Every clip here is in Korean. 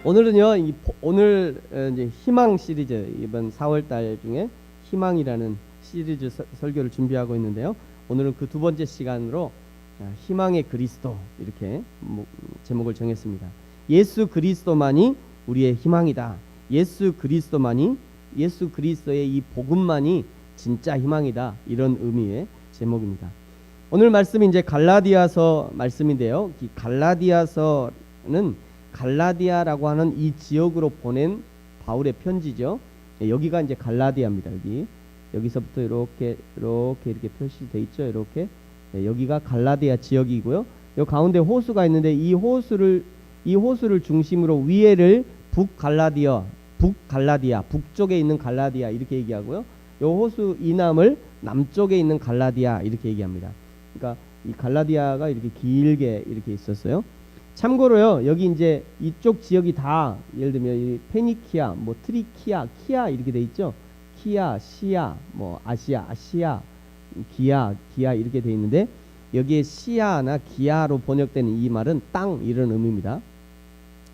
오늘은요, 오늘 이제 희망 시리즈, 이번 4월달 중에 희망이라는 시리즈 설교를 준비하고 있는데요. 오늘은 그 두 번째 시간으로 희망의 그리스도, 이렇게 제목을 정했습니다. 예수 그리스도만이 우리의 희망이다. 예수 그리스도의 이 복음만이 진짜 희망이다. 이런 의미의 제목입니다. 오늘 말씀이 이제 갈라디아서 말씀인데요. 이 갈라디아서는 갈라디아라고 하는 이 지역으로 보낸 바울의 편지죠. 여기가 이제 갈라디아입니다. 여기서부터 이렇게 표시되어 있죠. 이렇게 여기가 갈라디아 지역이고요. 요 가운데 호수가 있는데 이 호수를 중심으로 위에를 북갈라디아, 북쪽에 있는 갈라디아 이렇게 얘기하고요. 요 호수 이남을 남쪽에 있는 갈라디아 이렇게 얘기합니다. 그러니까 이 갈라디아가 이렇게 길게 이렇게 있었어요. 참고로요, 여기 이제 이쪽 지역이 다 예를 들면 이 페니키아, 뭐 트리키아, 키아 이렇게 돼 있죠. 키아, 시아, 뭐 아시아, 기아 이렇게 돼 있는데 여기에 시아나 기아로 번역되는 이 말은 땅 이런 의미입니다.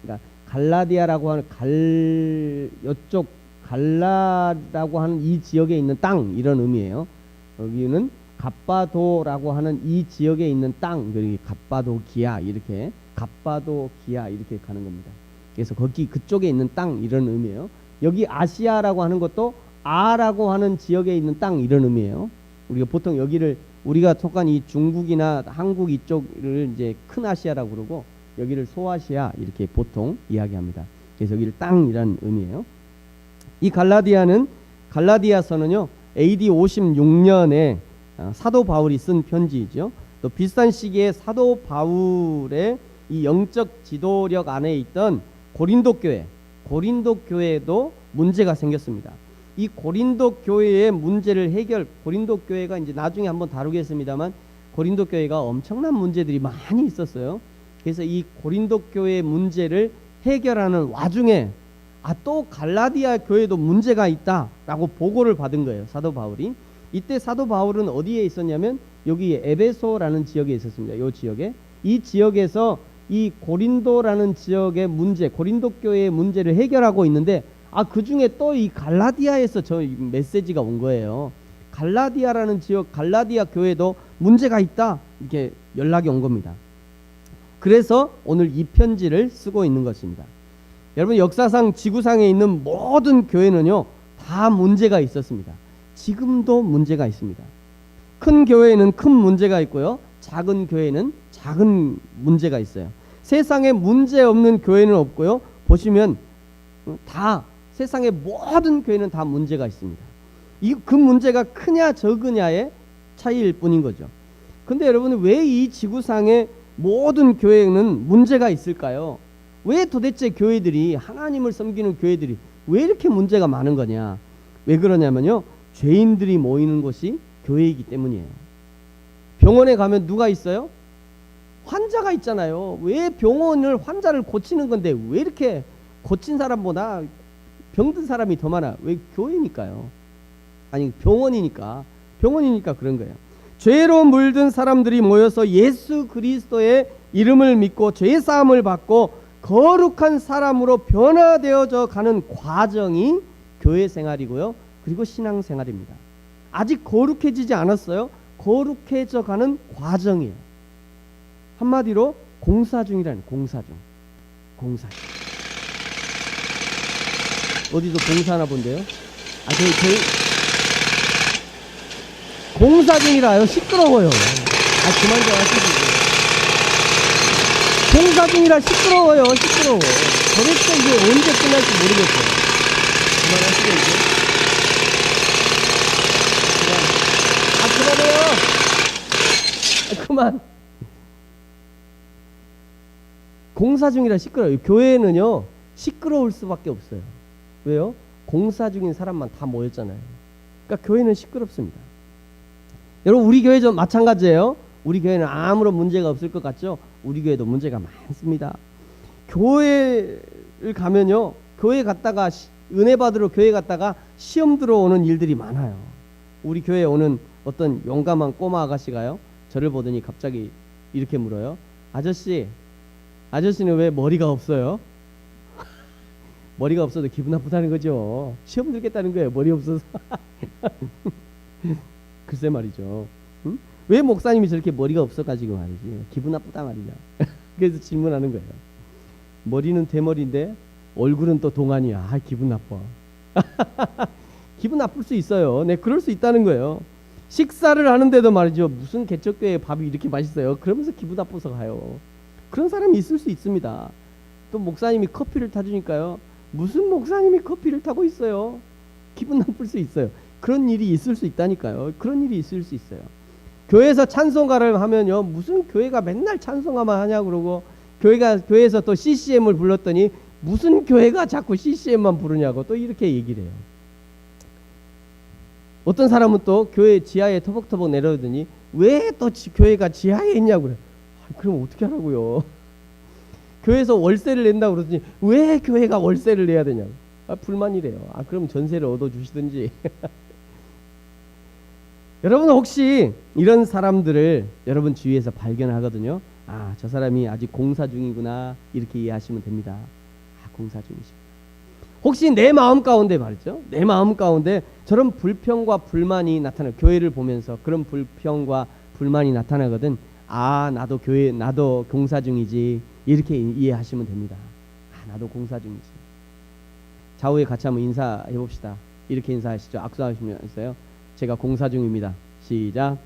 그러니까 갈라디아라고 하는 이쪽 갈라라고 하는 이 지역에 있는 땅 이런 의미예요. 여기는 갑바도라고 하는 이 지역에 있는 땅, 그리고 갑바도기아 이렇게 가는 겁니다. 그래서 그쪽에 있는 땅 이런 의미예요. 여기 아시아라고 하는 것도 아라고 하는 지역에 있는 땅 이런 의미예요. 우리가 보통 우리가 속한 이 중국이나 한국 이쪽을 이제 큰 아시아라고 그러고 여기를 소아시아 이렇게 보통 이야기합니다. 그래서 여기를 땅이라는 의미예요. 이 갈라디아서는요 AD 56년에 사도 바울이 쓴 편지이죠. 또 비슷한 시기에 사도 바울의 이 영적 지도력 안에 있던 고린도 교회에도 문제가 생겼습니다. 이 고린도 교회의 문제를 고린도 교회가 이제 나중에 한번 다루겠습니다만 고린도 교회가 엄청난 문제들이 많이 있었어요. 그래서 이 고린도 교회의 문제를 해결하는 와중에 또 갈라디아 교회도 문제가 있다라고 보고를 받은 거예요. 사도 바울이. 이때 사도 바울은 어디에 있었냐면 여기 에베소라는 지역에 있었습니다. 이 지역에서 이 고린도라는 지역의 문제, 고린도 교회의 문제를 해결하고 있는데 그 중에 또 이 갈라디아에서 저 메시지가 온 거예요. 갈라디아라는 지역, 갈라디아 교회도 문제가 있다. 이렇게 연락이 온 겁니다. 그래서 오늘 이 편지를 쓰고 있는 것입니다. 여러분, 역사상 지구상에 있는 모든 교회는요 다 문제가 있었습니다. 지금도 문제가 있습니다. 큰 교회에는 큰 문제가 있고요, 작은 교회는 작은 문제가 있어요. 세상에 문제 없는 교회는 없고요, 보시면 다 세상의 모든 교회는 다 문제가 있습니다. 그 문제가 크냐 적으냐의 차이일 뿐인 거죠. 근데 여러분, 왜 이 지구상의 모든 교회는 문제가 있을까요? 왜 도대체 교회들이, 하나님을 섬기는 교회들이 왜 이렇게 문제가 많은 거냐? 왜 그러냐면요, 죄인들이 모이는 곳이 교회이기 때문이에요. 병원에 가면 누가 있어요? 환자가 있잖아요. 왜 환자를 고치는 건데 왜 이렇게 고친 사람보다 병든 사람이 더 많아? 왜? 교회니까요. 아니, 병원이니까 그런 거예요. 죄로 물든 사람들이 모여서 예수 그리스도의 이름을 믿고 죄 사함을 받고 거룩한 사람으로 변화되어져 가는 과정이 교회 생활이고요, 그리고 신앙 생활입니다. 아직 거룩해지지 않았어요. 거룩해져 가는 과정이에요. 한마디로 공사 중이라는, 공사 중. 어디서 공사하나 본데요? 저희 공사 중이라요. 시끄러워요. 그만 좀 하시지. 공사 중이라 시끄러워요. 도대체 이게 언제 끝날지 모르겠어요. 그만하시죠, 이제. 그만해요. 그만. 공사 중이라 시끄러워요. 교회는요 시끄러울 수밖에 없어요. 왜요? 공사 중인 사람만 다 모였잖아요. 그러니까 교회는 시끄럽습니다. 여러분, 우리 교회도 마찬가지예요. 우리 교회는 아무런 문제가 없을 것 같죠? 우리 교회도 문제가 많습니다. 교회를 가면요, 교회 갔다가 은혜 받으러 교회 갔다가 시험 들어오는 일들이 많아요. 우리 교회에 오는 어떤 용감한 꼬마 아가씨가요, 저를 보더니 갑자기 이렇게 물어요. 아저씨는 왜 머리가 없어요? 머리가 없어도 기분 나쁘다는 거죠. 시험 들겠다는 거예요. 머리 없어서. 글쎄 말이죠. 응? 왜 목사님이 저렇게 머리가 없어가지고 말이지 기분 나쁘다 말이냐. 그래서 질문하는 거예요. 머리는 대머리인데 얼굴은 또 동안이야. 아, 기분 나빠. 기분 나쁠 수 있어요. 네, 그럴 수 있다는 거예요. 식사를 하는데도 말이죠. 무슨 개척교회 밥이 이렇게 맛있어요. 그러면서 기분 나빠서 가요. 그런 사람이 있을 수 있습니다. 또 목사님이 커피를 타주니까요. 무슨 목사님이 커피를 타고 있어요. 기분 나쁠 수 있어요. 그런 일이 있을 수 있다니까요. 그런 일이 있을 수 있어요. 교회에서 찬송가를 하면요. 무슨 교회가 맨날 찬송가만 하냐 그러고 교회에서 또 CCM을 불렀더니 무슨 교회가 자꾸 CCM만 부르냐고 또 이렇게 얘기를 해요. 어떤 사람은 또 교회 지하에 터벅터벅 내려오더니 왜 또 교회가 지하에 있냐고 그래요. 그럼 어떻게 하라고요. 교회에서 월세를 낸다고 그러더니 왜 교회가 월세를 내야 되냐고. 불만이래요. 그럼 전세를 얻어주시든지. 여러분 혹시 이런 사람들을 여러분 주위에서 발견하거든요. 저 사람이 아직 공사 중이구나 이렇게 이해하시면 됩니다. 공사 중이시구나. 혹시 내 마음 가운데 말이죠. 내 마음 가운데 저런 불평과 불만이 나타나요. 교회를 보면서 그런 불평과 불만이 나타나거든. 나도 공사 중이지 이렇게 이해하시면 됩니다. 나도 공사 중이지. 좌우에 같이 한번 인사해 봅시다. 이렇게 인사하시죠. 악수하시면서요. 제가 공사 중입니다. 시작.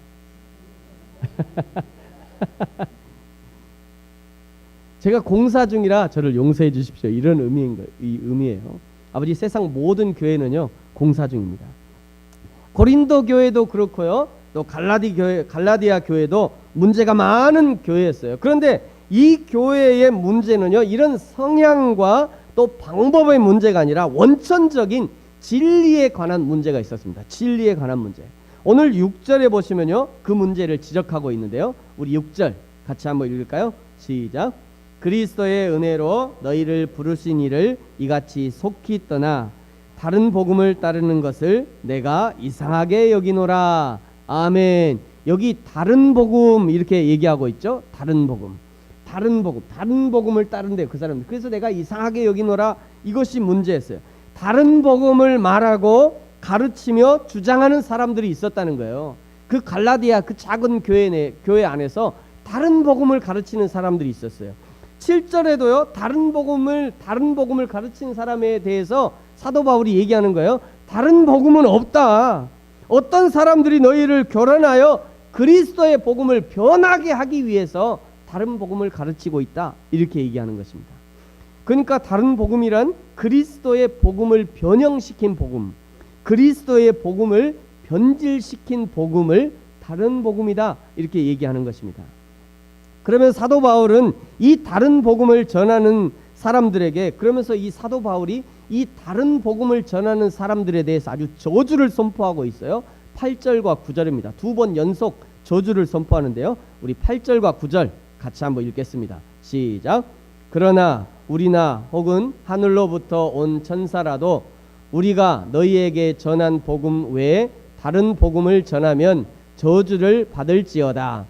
제가 공사 중이라 저를 용서해 주십시오. 이런 의미예요. 아버지, 세상 모든 교회는요 공사 중입니다. 고린도 교회도 그렇고요. 또 갈라디아 교회도 문제가 많은 교회였어요. 그런데 이 교회의 문제는요 이런 성향과 또 방법의 문제가 아니라 원천적인 진리에 관한 문제가 있었습니다. 진리에 관한 문제. 오늘 6절에 보시면요 그 문제를 지적하고 있는데요. 우리 6절 같이 한번 읽을까요? 시작. 그리스도의 은혜로 너희를 부르신 이를 이같이 속히 떠나 다른 복음을 따르는 것을 내가 이상하게 여기노라. 아멘. 여기 다른 복음 이렇게 얘기하고 있죠. 다른 복음을 따른대 그 사람들. 그래서 내가 이상하게 여기노라. 이것이 문제였어요. 다른 복음을 말하고 가르치며 주장하는 사람들이 있었다는 거예요. 그 갈라디아 그 작은 교회 안에서 다른 복음을 가르치는 사람들이 있었어요. 7절에도요 다른 복음을 가르치는 사람에 대해서 사도 바울이 얘기하는 거예요. 다른 복음은 없다. 어떤 사람들이 너희를 교란하여 그리스도의 복음을 변하게 하기 위해서 다른 복음을 가르치고 있다. 이렇게 얘기하는 것입니다. 그러니까 다른 복음이란 그리스도의 복음을 변형시킨 복음, 그리스도의 복음을 변질시킨 복음을 다른 복음이다. 이렇게 얘기하는 것입니다. 그러면 사도 바울은 이 다른 복음을 전하는 사람들에게, 그러면서 이 사도 바울이 이 다른 복음을 전하는 사람들에 대해서 아주 저주를 선포하고 있어요. 8절과 9절입니다. 두 번 연속 저주를 선포하는데요. 우리 8절과 9절 같이 한번 읽겠습니다. 시작. 그러나 우리나 혹은 하늘로부터 온 천사라도 우리가 너희에게 전한 복음 외에 다른 복음을 전하면 저주를 받을지어다.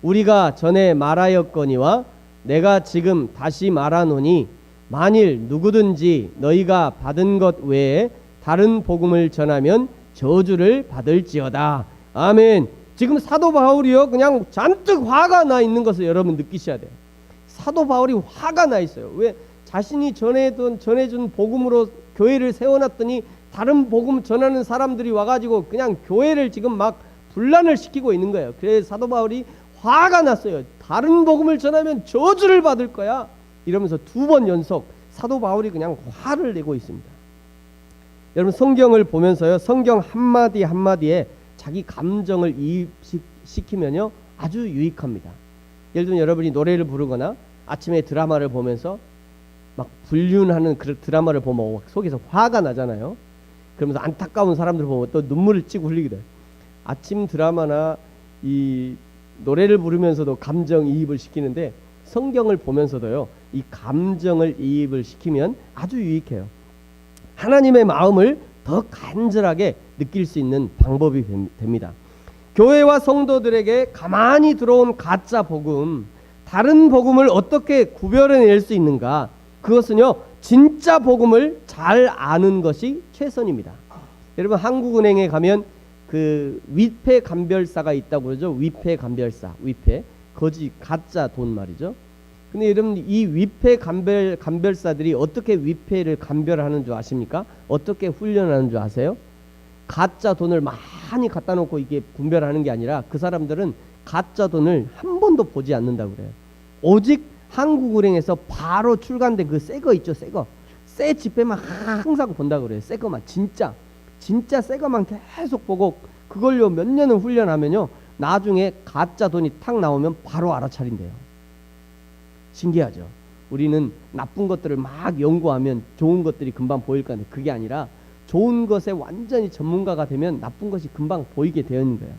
우리가 전에 말하였거니와 내가 지금 다시 말하노니 만일 누구든지 너희가 받은 것 외에 다른 복음을 전하면 저주를 받을지어다. 아멘. 지금 사도 바울이요 그냥 잔뜩 화가 나 있는 것을 여러분 느끼셔야 돼요. 사도 바울이 화가 나 있어요. 왜? 자신이 전해준 복음으로 교회를 세워놨더니 다른 복음 전하는 사람들이 와가지고 그냥 교회를 지금 막 분란을 시키고 있는 거예요. 그래서 사도 바울이 화가 났어요. 다른 복음을 전하면 저주를 받을 거야. 이러면서 두 번 연속 사도 바울이 그냥 화를 내고 있습니다. 여러분 성경을 보면서요. 성경 한마디 한마디에 자기 감정을 이입시키면요. 아주 유익합니다. 예를 들면 여러분이 노래를 부르거나 아침에 드라마를 보면서 막 불륜하는 그 드라마를 보면 속에서 화가 나잖아요. 그러면서 안타까운 사람들 보면 또 눈물을 찌고 흘리게 돼요. 아침 드라마나 이 노래를 부르면서도 감정이입을 시키는데 성경을 보면서도요 이 감정을 이입을 시키면 아주 유익해요. 하나님의 마음을 더 간절하게 느낄 수 있는 방법이 됩니다. 교회와 성도들에게 가만히 들어온 가짜 복음, 다른 복음을 어떻게 구별해낼 수 있는가? 그것은요 진짜 복음을 잘 아는 것이 최선입니다. 여러분 한국은행에 가면 그 위패 감별사가 있다고 그러죠. 위패 감별사, 위패 거짓 가짜 돈 말이죠. 근데 여러분 이 위패 감별사들이 어떻게 위패를 감별하는 줄 아십니까? 어떻게 훈련하는 줄 아세요? 가짜 돈을 많이 갖다 놓고 이게 분별하는 게 아니라 그 사람들은 가짜 돈을 한 번도 보지 않는다고 그래요. 오직 한국은행에서 바로 출간된 그 새 거 있죠, 새 거. 새 지폐만 항상 본다고 그래요. 새 거만 진짜 새 거만 계속 보고 그걸로 몇 년을 훈련하면요. 나중에 가짜 돈이 탁 나오면 바로 알아차린대요. 신기하죠. 우리는 나쁜 것들을 막 연구하면 좋은 것들이 금방 보일 건데 그게 아니라 좋은 것에 완전히 전문가가 되면 나쁜 것이 금방 보이게 되어 있는 거예요.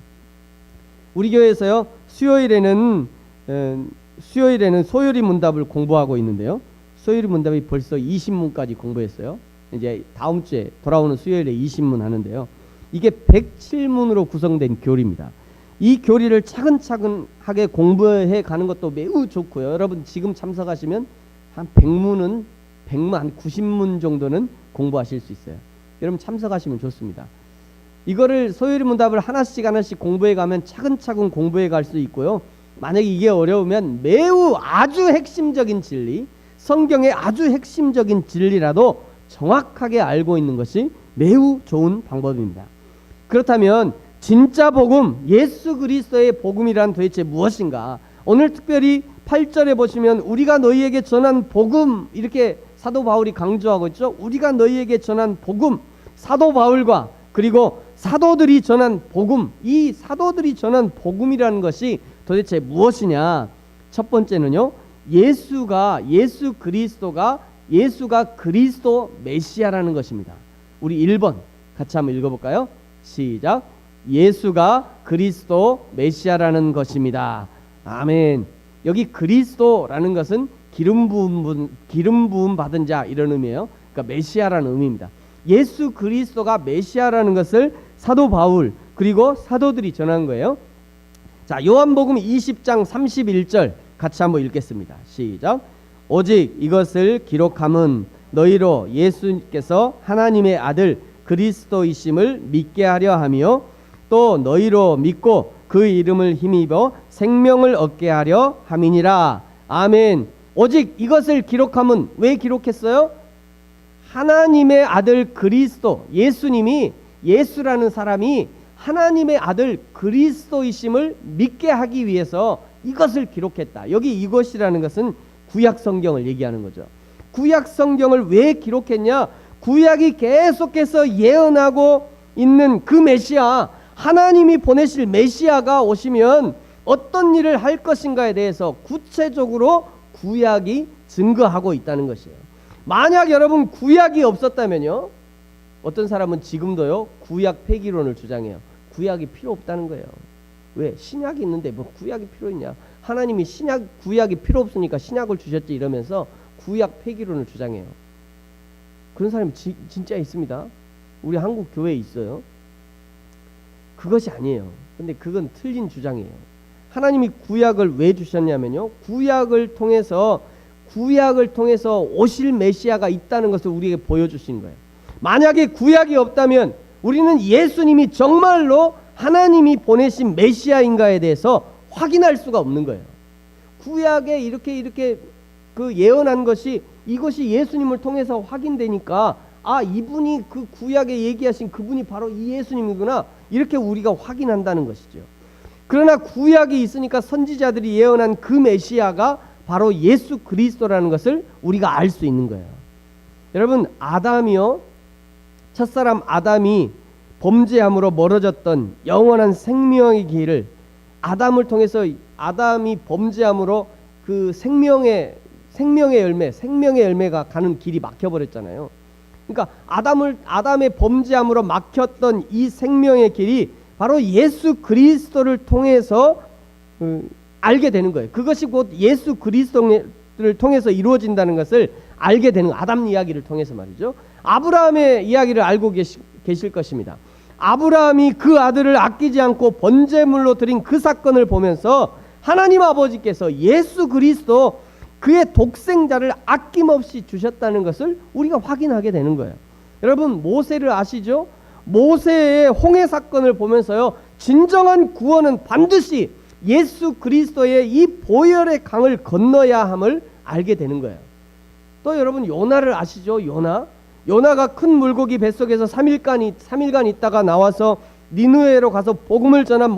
우리 교회에서요. 수요일에는 소요리 문답을 공부하고 있는데요. 소요리 문답이 벌써 20문까지 공부했어요. 이제 다음 주에 돌아오는 수요일에 20문 하는데요. 이게 107문으로 구성된 교리입니다. 이 교리를 차근차근하게 공부해 가는 것도 매우 좋고요. 여러분 지금 참석하시면 한 100문 한 90문 정도는 공부하실 수 있어요. 여러분 참석하시면 좋습니다. 이거를 소요리 문답을 하나씩 공부해 가면 차근차근 공부해 갈 수 있고요. 만약에 이게 어려우면 매우 아주 핵심적인 진리, 성경의 아주 핵심적인 진리라도 정확하게 알고 있는 것이 매우 좋은 방법입니다. 그렇다면 진짜 복음, 예수 그리스도의 복음이란 도대체 무엇인가? 오늘 특별히 8절에 보시면 우리가 너희에게 전한 복음, 이렇게 사도 바울이 강조하고 있죠. 우리가 너희에게 전한 복음, 사도 바울과 그리고 사도들이 전한 복음, 이 사도들이 전한 복음이라는 것이 도대체 무엇이냐? 첫 번째는요. 예수가 그리스도 메시아라는 것입니다. 우리 1번 같이 한번 읽어볼까요? 시작. 예수가 그리스도 메시아라는 것입니다. 아멘. 여기 그리스도라는 것은 기름 부음 받은 자 이런 의미예요. 그러니까 메시아라는 의미입니다. 예수 그리스도가 메시아라는 것을 사도 바울 그리고 사도들이 전한 거예요. 자, 요한복음 20장 31절 같이 한번 읽겠습니다. 시작. 오직 이것을 기록함은 너희로 예수께서 하나님의 아들 그리스도이심을 믿게 하려 하며 또 너희로 믿고 그 이름을 힘입어 생명을 얻게 하려 함이니라. 아멘. 오직 이것을 기록함은 왜 기록했어요? 하나님의 아들 그리스도, 예수님이, 예수라는 사람이 하나님의 아들 그리스도이심을 믿게 하기 위해서 이것을 기록했다. 여기 이것이라는 것은 구약 성경을 얘기하는 거죠. 구약 성경을 왜 기록했냐? 구약이 계속해서 예언하고 있는 그 메시아, 하나님이 보내실 메시아가 오시면 어떤 일을 할 것인가에 대해서 구체적으로 구약이 증거하고 있다는 것이에요. 만약 여러분 구약이 없었다면요, 어떤 사람은 지금도요 구약 폐기론을 주장해요. 구약이 필요 없다는 거예요. 왜? 신약이 있는데 뭐 구약이 필요 있냐? 하나님이 구약이 필요 없으니까 신약을 주셨지 이러면서 구약 폐기론을 주장해요. 그런 사람이 진짜 있습니다. 우리 한국 교회에 있어요. 그것이 아니에요. 근데 그건 틀린 주장이에요. 하나님이 구약을 왜 주셨냐면요, 구약을 통해서 오실 메시아가 있다는 것을 우리에게 보여주신 거예요. 만약에 구약이 없다면 우리는 예수님이 정말로 하나님이 보내신 메시아인가에 대해서 확인할 수가 없는 거예요. 구약에 이렇게 그 예언한 것이 이것이 예수님을 통해서 확인되니까 아, 이분이 그 구약에 얘기하신 그분이 바로 이 예수님이구나, 이렇게 우리가 확인한다는 것이죠. 그러나 구약이 있으니까 선지자들이 예언한 그 메시아가 바로 예수 그리스도라는 것을 우리가 알 수 있는 거예요. 여러분, 아담이요, 첫사람 아담이 범죄함으로 멀어졌던 영원한 생명의 길을 아담을 통해서, 아담이 범죄함으로 그 생명의 열매가 가는 길이 막혀버렸잖아요. 그러니까 아담의 범죄함으로 막혔던 이 생명의 길이 바로 예수 그리스도를 통해서 알게 되는 거예요. 그것이 곧 예수 그리스도를 통해서 이루어진다는 것을 알게 되는, 아담 이야기를 통해서 말이죠. 아브라함의 이야기를 알고 계실 것입니다. 아브라함이 그 아들을 아끼지 않고 번제물로 드린 그 사건을 보면서 하나님 아버지께서 예수 그리스도, 그의 독생자를 아낌없이 주셨다는 것을 우리가 확인하게 되는 거예요. 여러분, 모세를 아시죠? 모세의 홍해 사건을 보면서요, 진정한 구원은 반드시 예수 그리스도의 이 보혈의 강을 건너야 함을 알게 되는 거예요. 또 여러분, 요나를 아시죠? 요나가 큰 물고기 뱃속에서 3일간 있다가 나와서 니느웨로 가서 복음을 전한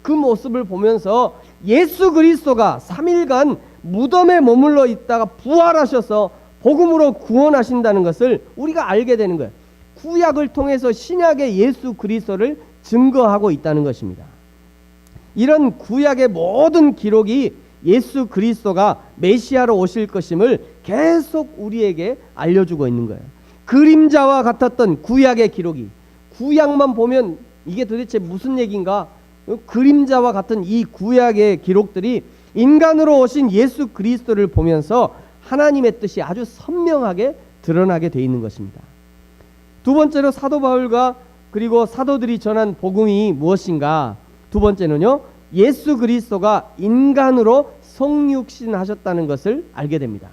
그 모습을 보면서 예수 그리스도가 3일간 무덤에 머물러 있다가 부활하셔서 복음으로 구원하신다는 것을 우리가 알게 되는 거예요. 구약을 통해서 신약의 예수 그리스도를 증거하고 있다는 것입니다. 이런 구약의 모든 기록이 예수 그리스도가 메시아로 오실 것임을 계속 우리에게 알려주고 있는 거예요. 그림자와 같았던 구약의 기록이, 구약만 보면 이게 도대체 무슨 얘기인가? 그림자와 같은 이 구약의 기록들이 인간으로 오신 예수 그리스도를 보면서 하나님의 뜻이 아주 선명하게 드러나게 돼 있는 것입니다. 두 번째로 사도 바울과 그리고 사도들이 전한 복음이 무엇인가? 두 번째는요, 예수 그리스도가 인간으로 성육신하셨다는 것을 알게 됩니다.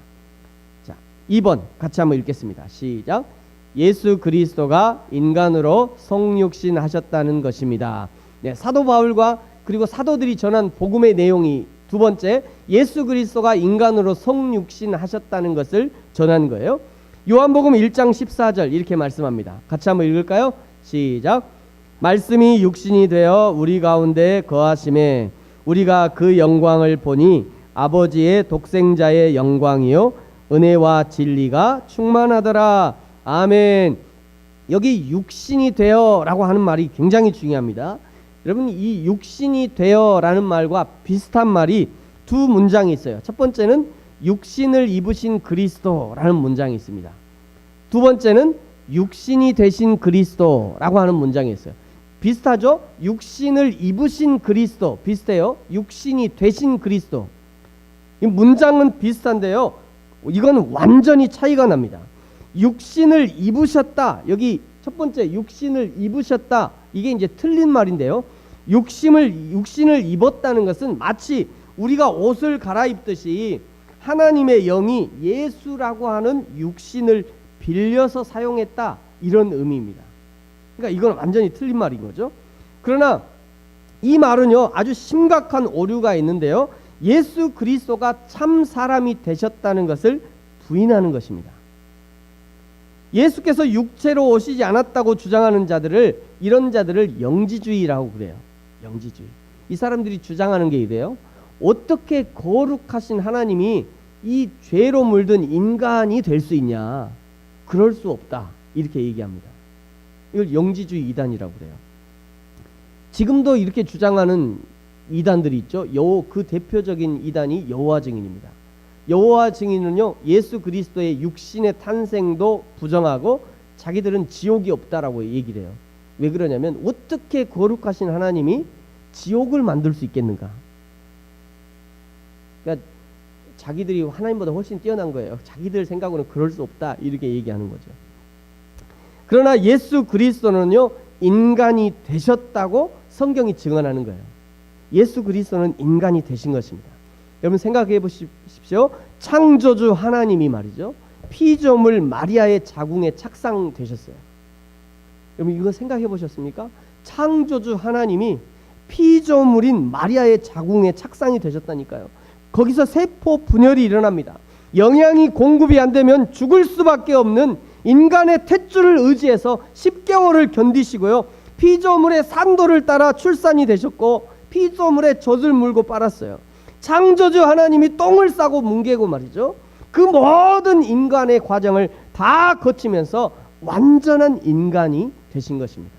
자, 2번 같이 한번 읽겠습니다. 시작. 예수 그리스도가 인간으로 성육신하셨다는 것입니다. 네, 사도 바울과 그리고 사도들이 전한 복음의 내용이 두 번째, 예수 그리스도가 인간으로 성육신하셨다는 것을 전한 거예요. 요한복음 1장 14절 이렇게 말씀합니다. 같이 한번 읽을까요? 시작. 말씀이 육신이 되어 우리 가운데 거하심에 우리가 그 영광을 보니 아버지의 독생자의 영광이요 은혜와 진리가 충만하더라. 아멘. 여기 육신이 되어라고 하는 말이 굉장히 중요합니다. 여러분, 이 육신이 되어라는 말과 비슷한 말이 두 문장이 있어요. 첫 번째는 육신을 입으신 그리스도라는 문장이 있습니다. 두 번째는 육신이 되신 그리스도라고 하는 문장이 있어요. 비슷하죠? 육신을 입으신 그리스도 비슷해요. 육신이 되신 그리스도. 이 문장은 비슷한데요, 이건 완전히 차이가 납니다. 육신을 입으셨다, 여기 첫 번째 육신을 입으셨다, 이게 이제 틀린 말인데요, 육신을 입었다는 것은 마치 우리가 옷을 갈아입듯이 하나님의 영이 예수라고 하는 육신을 빌려서 사용했다, 이런 의미입니다. 그러니까 이건 완전히 틀린 말인 거죠. 그러나 이 말은요, 아주 심각한 오류가 있는데요, 예수 그리스도가 참 사람이 되셨다는 것을 부인하는 것입니다. 예수께서 육체로 오시지 않았다고 주장하는 이런 자들을 영지주의라고 그래요. 영지주의. 이 사람들이 주장하는 게 이래요. 어떻게 거룩하신 하나님이 이 죄로 물든 인간이 될 수 있냐? 그럴 수 없다, 이렇게 얘기합니다. 이걸 영지주의 이단이라고 그래요. 지금도 이렇게 주장하는 이단들이 있죠. 그 대표적인 이단이 여호와 증인입니다. 여호와 증인은요, 예수 그리스도의 육신의 탄생도 부정하고 자기들은 지옥이 없다라고 얘기를 해요. 왜 그러냐면, 어떻게 거룩하신 하나님이 지옥을 만들 수 있겠는가? 그러니까 자기들이 하나님보다 훨씬 뛰어난 거예요. 자기들 생각으로는 그럴 수 없다, 이렇게 얘기하는 거죠. 그러나 예수 그리스도는요, 인간이 되셨다고 성경이 증언하는 거예요. 예수 그리스도는 인간이 되신 것입니다. 여러분, 생각해 보십시오. 창조주 하나님이 말이죠, 피조물 마리아의 자궁에 착상되셨어요. 여러분, 이거 생각해 보셨습니까? 창조주 하나님이 피조물인 마리아의 자궁에 착상이 되셨다니까요. 거기서 세포 분열이 일어납니다. 영양이 공급이 안 되면 죽을 수밖에 없는 인간의 탯줄을 의지해서 10개월을 견디시고요, 피조물의 산도를 따라 출산이 되셨고 피조물의 젖을 물고 빨았어요. 창조주 하나님이 똥을 싸고 뭉개고 말이죠, 그 모든 인간의 과정을 다 거치면서 완전한 인간이 되신 것입니다.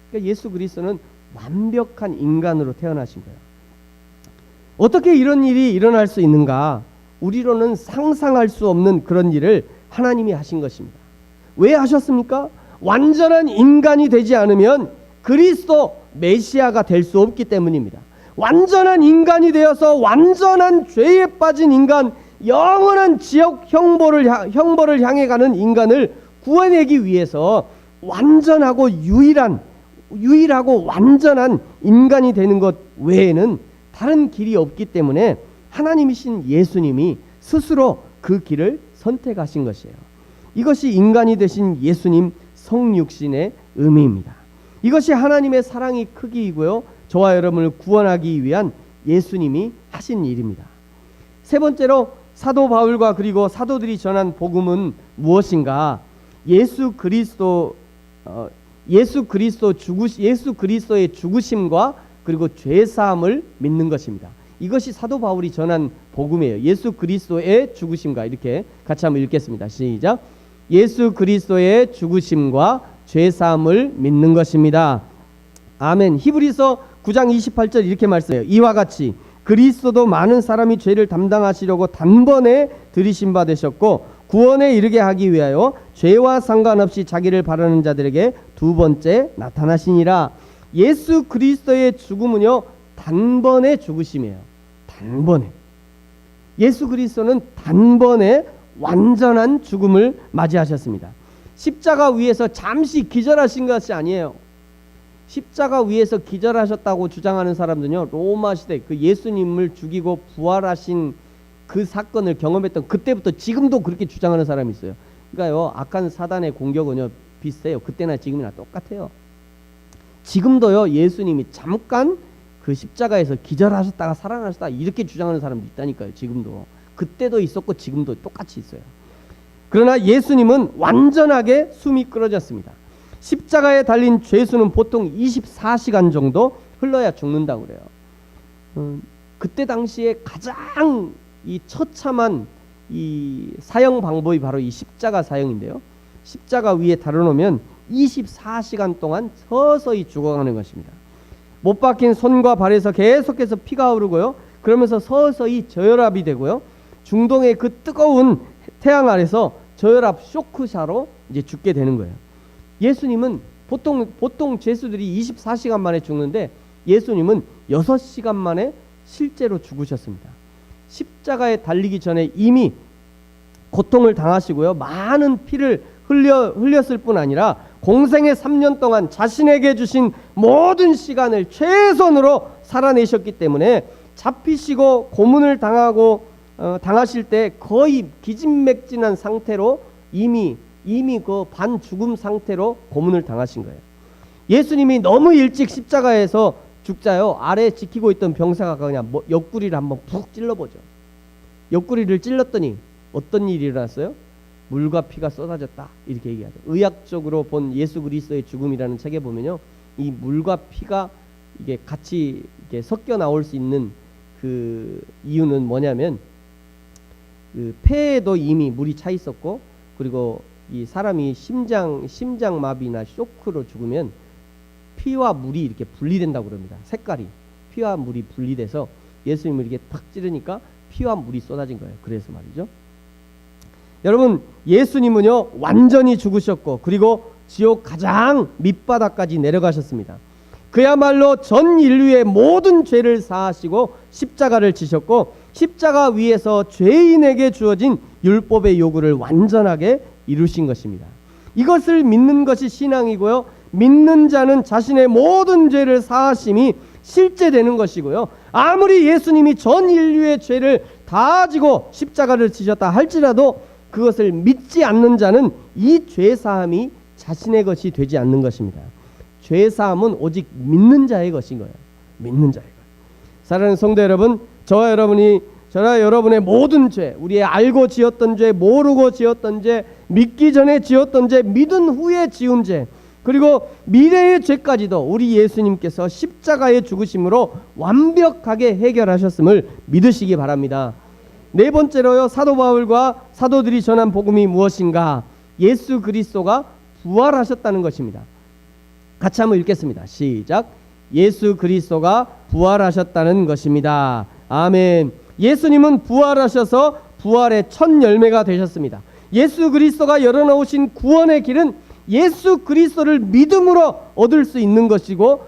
그러니까 예수 그리스도는 완벽한 인간으로 태어나신 거예요. 어떻게 이런 일이 일어날 수 있는가? 우리로는 상상할 수 없는 그런 일을 하나님이 하신 것입니다. 왜 하셨습니까? 완전한 인간이 되지 않으면 그리스도 메시아가 될 수 없기 때문입니다. 완전한 인간이 되어서 완전한 죄에 빠진 인간, 영원한 지옥 형벌을 향해 가는 인간을 구원하기 위해서 완전하고 유일하고 완전한 인간이 되는 것 외에는 다른 길이 없기 때문에 하나님이신 예수님이 스스로 그 길을 선택하신 것이에요. 이것이 인간이 되신 예수님 성육신의 의미입니다. 이것이 하나님의 사랑이 크기이고요, 저와 여러분을 구원하기 위한 예수님이 하신 일입니다. 세 번째로 사도 바울과 그리고 사도들이 전한 복음은 무엇인가? 예수 그리스도의 죽으심과 그리고 죄 사함을 믿는 것입니다. 이것이 사도 바울이 전한 복음이에요. 예수 그리스도의 죽으심과, 이렇게 같이 한번 읽겠습니다. 시작. 예수 그리스도의 죽으심과 죄 사함을 믿는 것입니다. 아멘. 히브리서 9장 28절 이렇게 말씀해요. 이와 같이 그리스도도 많은 사람이 죄를 담당하시려고 단번에 들이신 바 되셨고 구원에 이르게 하기 위하여 죄와 상관없이 자기를 바라는 자들에게 두 번째 나타나시니라. 예수 그리스도의 죽음은요, 단번에 죽으심이에요. 단번에. 예수 그리스도는 단번에 완전한 죽음을 맞이하셨습니다. 십자가 위에서 잠시 기절하신 것이 아니에요. 십자가 위에서 기절하셨다고 주장하는 사람들은요, 로마 시대 그 예수님을 죽이고 부활하신 그 사건을 경험했던 그때부터 지금도 그렇게 주장하는 사람이 있어요. 그러니까요, 악한 사단의 공격은요 비슷해요. 그때나 지금이나 똑같아요. 지금도요, 예수님이 잠깐 그 십자가에서 기절하셨다가 살아나셨다 이렇게 주장하는 사람도 있다니까요. 지금도. 그때도 있었고 지금도 똑같이 있어요. 그러나 예수님은 완전하게 숨이 끊어졌습니다. 십자가에 달린 죄수는 보통 24시간 정도 흘러야 죽는다고 그래요. 그때 당시에 가장 이 처참한 이 사형 방법이 바로 이 십자가 사형인데요. 십자가 위에 달아놓으면 24시간 동안 서서히 죽어가는 것입니다. 못 박힌 손과 발에서 계속해서 피가 흐르고요. 그러면서 서서히 저혈압이 되고요. 중동의 그 뜨거운 태양 아래서 저혈압 쇼크샤로 이제 죽게 되는 거예요. 예수님은 보통 죄수들이 24시간 만에 죽는데 예수님은 6시간 만에 실제로 죽으셨습니다. 십자가에 달리기 전에 이미 고통을 당하시고요, 많은 피를 흘렸을 뿐 아니라 공생의 3년 동안 자신에게 주신 모든 시간을 최선으로 살아내셨기 때문에 잡히시고 고문을 당하실 때 거의 기진맥진한 상태로 이미 그 반죽음 상태로 고문을 당하신 거예요. 예수님이 너무 일찍 십자가에서 죽자요, 아래 지키고 있던 병사가 그냥 옆구리를 한번 푹 찔러보죠. 옆구리를 찔렀더니 어떤 일이 일어났어요? 물과 피가 쏟아졌다, 이렇게 얘기하죠. 의학적으로 본 예수 그리스도의 죽음이라는 책에 보면요, 이 물과 피가 이게 같이 이렇게 섞여 나올 수 있는 그 이유는 뭐냐면, 그 폐에도 이미 물이 차 있었고, 그리고 이 사람이 심장 마비나 쇼크로 죽으면 피와 물이 이렇게 분리된다고 그럽니다. 색깔이 피와 물이 분리돼서 예수님을 이렇게 탁 찌르니까 피와 물이 쏟아진 거예요. 그래서 말이죠. 여러분, 예수님은요 완전히 죽으셨고 그리고 지옥 가장 밑바닥까지 내려가셨습니다. 그야말로 전 인류의 모든 죄를 사하시고 십자가를 지셨고, 십자가 위에서 죄인에게 주어진 율법의 요구를 완전하게 이루신 것입니다. 이것을 믿는 것이 신앙이고요, 믿는 자는 자신의 모든 죄를 사하심이 실제되는 것이고요, 아무리 예수님이 전 인류의 죄를 다 지고 십자가를 지셨다 할지라도 그것을 믿지 않는 자는 이 죄 사함이 자신의 것이 되지 않는 것입니다. 죄 사함은 오직 믿는 자의 것인 거예요. 믿는 자의 것. 사랑하는 성도 여러분, 저와 여러분의 모든 죄, 우리의 알고 지었던 죄, 모르고 지었던 죄, 믿기 전에 지었던 죄, 믿은 후에 지은 죄, 그리고 미래의 죄까지도 우리 예수님께서 십자가의 죽으심으로 완벽하게 해결하셨음을 믿으시기 바랍니다. 네 번째로요, 사도 바울과 사도들이 전한 복음이 무엇인가? 예수 그리스도가 부활하셨다는 것입니다. 같이 한번 읽겠습니다. 시작. 예수 그리스도가 부활하셨다는 것입니다. 아멘. 예수님은 부활하셔서 부활의 첫 열매가 되셨습니다. 예수 그리스도가 열어놓으신 구원의 길은 예수 그리스도를 믿음으로 얻을 수 있는 것이고,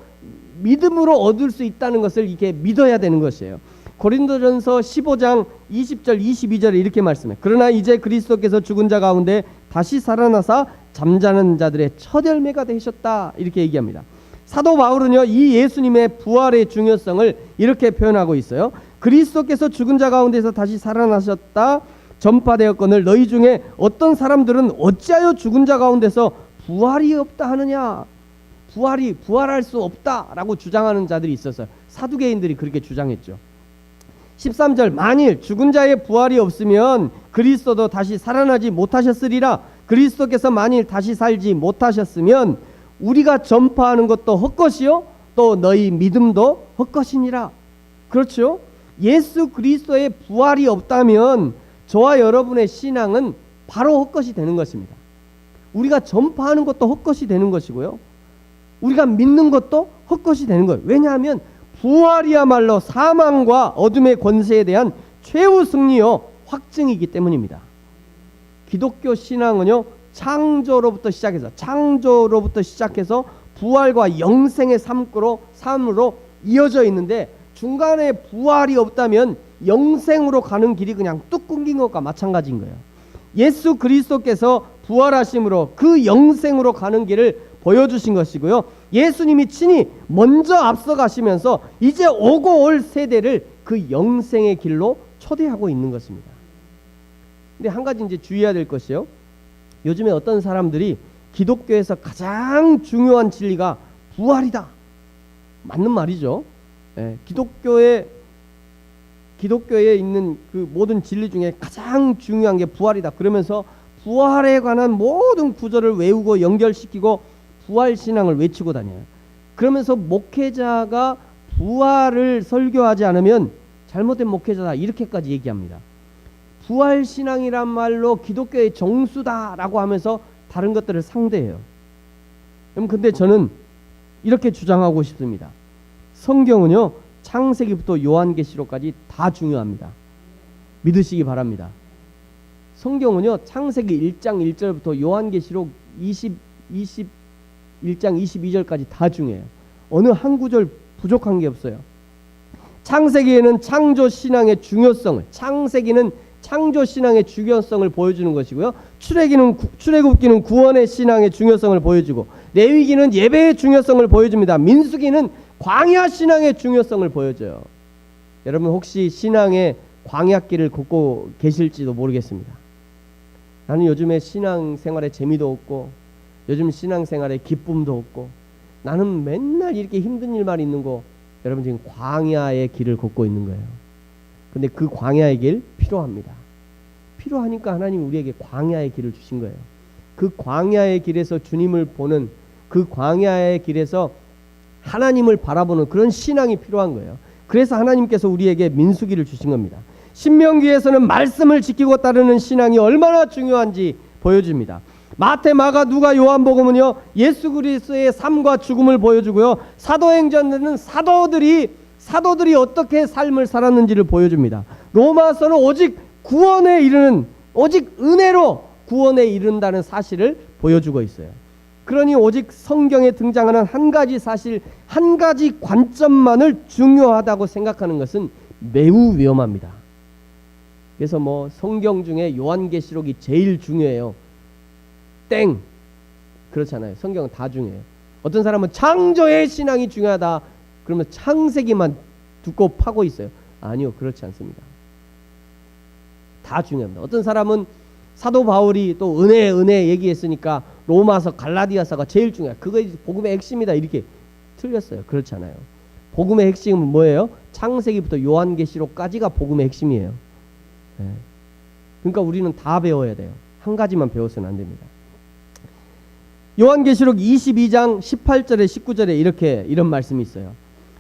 믿음으로 얻을 수 있다는 것을 이렇게 믿어야 되는 것이에요. 고린도전서 15장 20절 22절에 이렇게 말씀해요. 그러나 이제 그리스도께서 죽은 자 가운데 다시 살아나사 잠자는 자들의 첫 열매가 되셨다, 이렇게 얘기합니다. 사도 바울은요 이 예수님의 부활의 중요성을 이렇게 표현하고 있어요. 그리스도께서 죽은 자 가운데서 다시 살아나셨다 전파되었거늘 너희 중에 어떤 사람들은 어찌하여 죽은 자 가운데서 부활이 없다 하느냐. 부활할 수 없다라고 주장하는 자들이 있었어요. 사두개인들이 그렇게 주장했죠. 13절 만일 죽은 자의 부활이 없으면 그리스도도 다시 살아나지 못하셨으리라. 그리스도께서 만일 다시 살지 못하셨으면 우리가 전파하는 것도 헛것이요 또 너희 믿음도 헛것이니라. 그렇죠? 예수 그리스도의 부활이 없다면 저와 여러분의 신앙은 바로 헛것이 되는 것입니다. 우리가 전파하는 것도 헛것이 되는 것이고요. 우리가 믿는 것도 헛것이 되는 거예요. 왜냐하면 부활이야말로 사망과 어둠의 권세에 대한 최후 승리요 확증이기 때문입니다. 기독교 신앙은요 창조로부터 시작해서 부활과 영생의 삶으로 이어져 있는데 중간에 부활이 없다면 영생으로 가는 길이 그냥 뚝 끊긴 것과 마찬가지인 거예요. 예수 그리스도께서 부활하심으로 그 영생으로 가는 길을 보여주신 것이고요. 예수님이 친히 먼저 앞서가시면서 이제 오고 올 세대를 그 영생의 길로 초대하고 있는 것입니다. 근데 한 가지 이제 주의해야 될 것이요. 요즘에 어떤 사람들이 기독교에서 가장 중요한 진리가 부활이다. 맞는 말이죠. 기독교에 있는 그 모든 진리 중에 가장 중요한 게 부활이다. 그러면서 부활에 관한 모든 구절을 외우고 연결시키고 부활 신앙을 외치고 다녀요. 그러면서 목회자가 부활을 설교하지 않으면 잘못된 목회자다 이렇게까지 얘기합니다. 부활 신앙이란 말로 기독교의 정수다라고 하면서 다른 것들을 상대해요. 근데 저는 이렇게 주장하고 싶습니다. 성경은요 창세기부터 요한계시록까지 다 중요합니다. 믿으시기 바랍니다. 성경은요 창세기 1장 1절부터 요한계시록 21장 22절까지 다 중요해요. 어느 한 구절 부족한 게 없어요. 창세기에는 창조신앙의 중요성을 보여주는 것이고요. 출애굽기는 구원의 신앙의 중요성을 보여주고 레위기는 예배의 중요성을 보여줍니다. 민수기는 광야 신앙의 중요성을 보여줘요. 여러분 혹시 신앙의 광야길을 걷고 계실지도 모르겠습니다. 나는 요즘에 신앙생활에 재미도 없고 요즘 신앙생활에 기쁨도 없고 나는 맨날 이렇게 힘든 일만 있는 거 여러분 지금 광야의 길을 걷고 있는 거예요. 근데 그 광야의 길 필요합니다. 필요하니까 하나님 우리에게 광야의 길을 주신 거예요. 그 광야의 길에서 주님을 보는 그 광야의 길에서 하나님을 바라보는 그런 신앙이 필요한 거예요. 그래서 하나님께서 우리에게 민수기를 주신 겁니다. 신명기에서는 말씀을 지키고 따르는 신앙이 얼마나 중요한지 보여줍니다. 마태, 마가, 누가, 요한복음은요 예수 그리스도의 삶과 죽음을 보여주고요. 사도행전은 사도들이 어떻게 삶을 살았는지를 보여줍니다. 로마서는 오직 은혜로 구원에 이른다는 사실을 보여주고 있어요. 그러니 오직 성경에 등장하는 한 가지 사실, 한 가지 관점만을 중요하다고 생각하는 것은 매우 위험합니다. 그래서 성경 중에 요한계시록이 제일 중요해요. 땡! 그렇잖아요. 성경은 다 중요해요. 어떤 사람은 창조의 신앙이 중요하다. 그러면 창세기만 두고 파고 있어요. 아니요, 그렇지 않습니다. 다 중요합니다. 어떤 사람은 사도 바울이 또 은혜 얘기했으니까 로마서 갈라디아서가 제일 중요해요. 그거 복음의 핵심이다 이렇게 틀렸어요. 그렇지 않아요. 복음의 핵심은 뭐예요? 창세기부터 요한계시록까지가 복음의 핵심이에요. 그러니까 우리는 다 배워야 돼요. 한 가지만 배워서는 안 됩니다. 요한계시록 22장 18절에 19절에 이런 말씀이 있어요.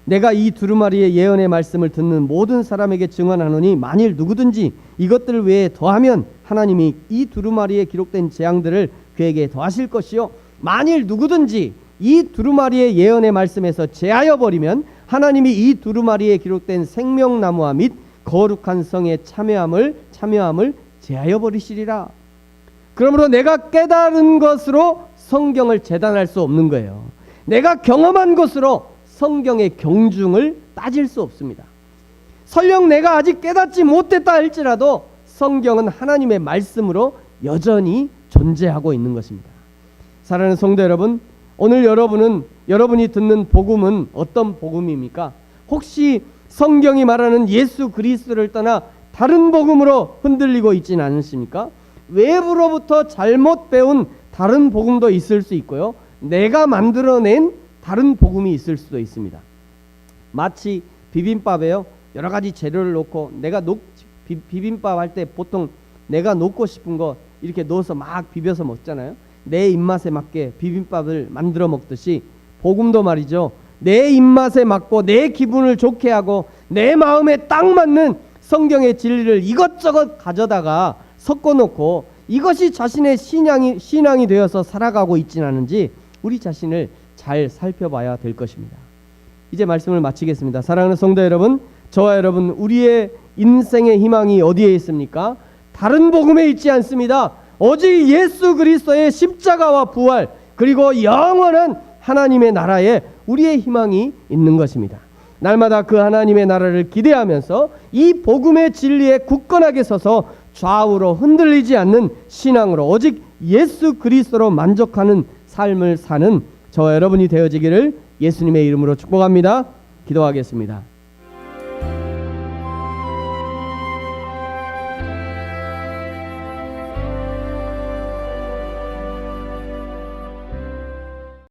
내가 이 두루마리의 예언의 말씀을 듣는 모든 사람에게 증언하노니 만일 누구든지 이것들 외에 더하면 하나님이 이 두루마리에 기록된 재앙들을 그에게 더하실 것이요 만일 누구든지 이 두루마리의 예언의 말씀에서 제하여 버리면 하나님이 이 두루마리에 기록된 생명나무와 및 거룩한 성의 참여함을 제하여 버리시리라. 그러므로 내가 깨달은 것으로 성경을 재단할 수 없는 거예요. 내가 경험한 것으로 성경의 경중을 따질 수 없습니다. 설령 내가 아직 깨닫지 못했다 할지라도 성경은 하나님의 말씀으로 여전히 존재하고 있는 것입니다. 사랑하는 성도 여러분, 오늘 여러분이 듣는 복음은 어떤 복음입니까? 혹시 성경이 말하는 예수 그리스도를 떠나 다른 복음으로 흔들리고 있지는 않으십니까? 외부로부터 잘못 배운 다른 복음도 있을 수 있고요. 내가 만들어낸 다른 복음이 있을 수도 있습니다. 마치 비빔밥에요. 여러 가지 재료를 넣고 비빔밥 할 때 보통 내가 넣고 싶은 거 이렇게 넣어서 막 비벼서 먹잖아요. 내 입맛에 맞게 비빔밥을 만들어 먹듯이 복음도 말이죠. 내 입맛에 맞고 내 기분을 좋게 하고 내 마음에 딱 맞는 성경의 진리를 이것저것 가져다가 섞어놓고 이것이 자신의 신앙이 되어서 살아가고 있지는 않은지 우리 자신을 잘 살펴봐야 될 것입니다. 이제 말씀을 마치겠습니다. 사랑하는 성도 여러분, 저와 여러분, 우리의 인생의 희망이 어디에 있습니까? 다른 복음에 있지 않습니다. 오직 예수 그리스도의 십자가와 부활, 그리고 영원한 하나님의 나라에 우리의 희망이 있는 것입니다. 날마다 그 하나님의 나라를 기대하면서 이 복음의 진리에 굳건하게 서서 좌우로 흔들리지 않는 신앙으로 오직 예수 그리스도로 만족하는 삶을 사는 저와 여러분이 되어지기를 예수님의 이름으로 축복합니다. 기도하겠습니다.